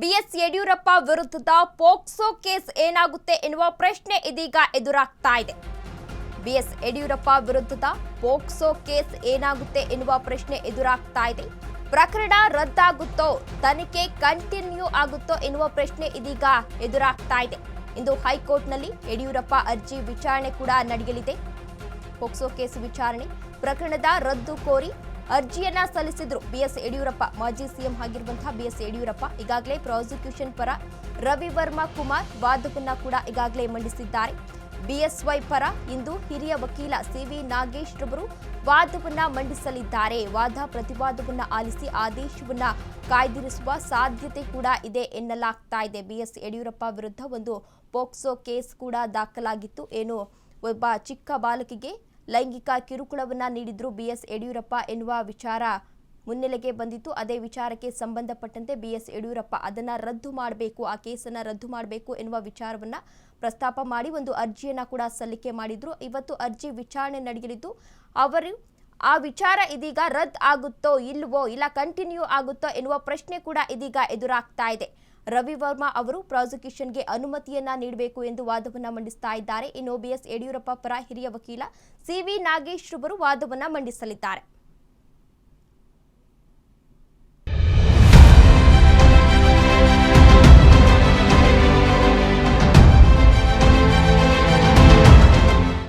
BS Yediyurappa ವಿರುದ್ಧದ POCSO case ಏನಾಗುತ್ತೆ ಎನ್ನುವ ಪ್ರಶ್ನೆ ಇದೀಗ ಎದುರಾಗ್ತಾ ಇದೆ. ಬಿಎಸ್ ಯಡಿಯೂರಪ್ಪ ವಿರುದ್ಧದ ಪೋಕ್ಸೋ ಕೇಸ್ ಏನಾಗುತ್ತೆ ಎನ್ನುವ ಪ್ರಶ್ನೆ ಎದುರಾಗ್ತಾ ಇದೆ. ಪ್ರಕರಣ ರದ್ದಾಗುತ್ತೋ, ತನಿಖೆ ಕಂಟಿನ್ಯೂ ಆಗುತ್ತೋ ಎನ್ನುವ ಪ್ರಶ್ನೆ ಇದೀಗ ಎದುರಾಗ್ತಾ ಇದೆ. ಇಂದು ಹೈಕೋರ್ಟ್ನಲ್ಲಿ ಯಡಿಯೂರಪ್ಪ ಅರ್ಜಿ ವಿಚಾರಣೆ ಕೂಡ ನಡೆಯಲಿದೆ. ಪೋಕ್ಸೋ ಕೇಸ್ ವಿಚಾರಣೆ ಪ್ರಕರಣದ ರದ್ದು ಕೋರಿ ಅರ್ಜಿಯನ್ನ ಸಲ್ಲಿಸಿದ್ರು ಬಿಎಸ್ ಯಡಿಯೂರಪ್ಪ. ಮಾಜಿ ಸಿಎಂ ಆಗಿರುವಂತಹ ಬಿಎಸ್ ಯಡಿಯೂರಪ್ಪ ಈಗಾಗಲೇ ಪ್ರಾಸಿಕ್ಯೂಷನ್ ಪರ ರವಿವರ್ಮಾ ಕುಮಾರ್ ವಾದವನ್ನ ಕೂಡ ಈಗಾಗಲೇ ಮಂಡಿಸಿದ್ದಾರೆ. ಬಿಎಸ್ವೈ ಪರ ಇಂದು ಹಿರಿಯ ವಕೀಲ ಸಿವಿ ನಾಗೇಶ್ ರವರು ವಾದವನ್ನ ಮಂಡಿಸಲಿದ್ದಾರೆ. ವಾದ ಪ್ರತಿವಾದವನ್ನ ಆಲಿಸಿ ಆದೇಶವನ್ನ ಕಾಯ್ದಿರಿಸುವ ಸಾಧ್ಯತೆ ಕೂಡ ಇದೆ ಎನ್ನಲಾಗ್ತಾ ಇದೆ. ಬಿಎಸ್ ಯಡಿಯೂರಪ್ಪ ವಿರುದ್ಧ ಒಂದು ಪೋಕ್ಸೋ ಕೇಸ್ ಕೂಡ ದಾಖಲಾಗಿತ್ತು. ಏನು ಒಬ್ಬ ಚಿಕ್ಕ ಬಾಲಕಿಗೆ ಲೈಂಗಿಕ ಕಿರುಕುಳವನ್ನ ನೀಡಿದ್ರು ಬಿಎಸ್ ಯಡಿಯೂರಪ್ಪ ಎನ್ನುವ ವಿಚಾರ ಮುನ್ನೆಲೆಗೆ ಬಂದಿತ್ತು. ಅದೇ ವಿಚಾರಕ್ಕೆ ಸಂಬಂಧಪಟ್ಟಂತೆ ಬಿಎಸ್ ಯಡಿಯೂರಪ್ಪ ಅದನ್ನ ರದ್ದು ಮಾಡಬೇಕು, ಆ ಕೇಸನ್ನ ರದ್ದು ಮಾಡಬೇಕು ಎನ್ನುವ ವಿಚಾರವನ್ನ ಪ್ರಸ್ತಾಪ ಮಾಡಿ ಒಂದು ಅರ್ಜಿಯನ್ನ ಕೂಡ ಸಲ್ಲಿಕೆ ಮಾಡಿದ್ರು. ಇವತ್ತು ಅರ್ಜಿ ವಿಚಾರಣೆ ನಡೆಯಲಿದ್ದು ಅವರು ಆ ವಿಚಾರ ಇದೀಗ ರದ್ದು ಆಗುತ್ತೋ ಇಲ್ವೋ, ಇಲ್ಲ ಕಂಟಿನ್ಯೂ ಆಗುತ್ತೋ ಎನ್ನುವ ಪ್ರಶ್ನೆ ಕೂಡ ಇದೀಗ ಎದುರಾಗ್ತಾ ಇದೆ. ರವಿವರ್ಮಾ ಅವರು ಪ್ರಾಸಿಕ್ಯೂಷನ್ಗೆ ಅನುಮತಿಯನ್ನ ನೀಡಬೇಕು ಎಂದು ವಾದವನ್ನ ಮಂಡಿಸ್ತಾ ಇದ್ದಾರೆ. ಇನ್ನು ಬಿಎಸ್ ಯಡಿಯೂರಪ್ಪ ಪರ ಹಿರಿಯ ವಕೀಲ ಸಿವಿ ನಾಗೇಶ್ ರವರು ವಾದವನ್ನ ಮಂಡಿಸಲಿದ್ದಾರೆ.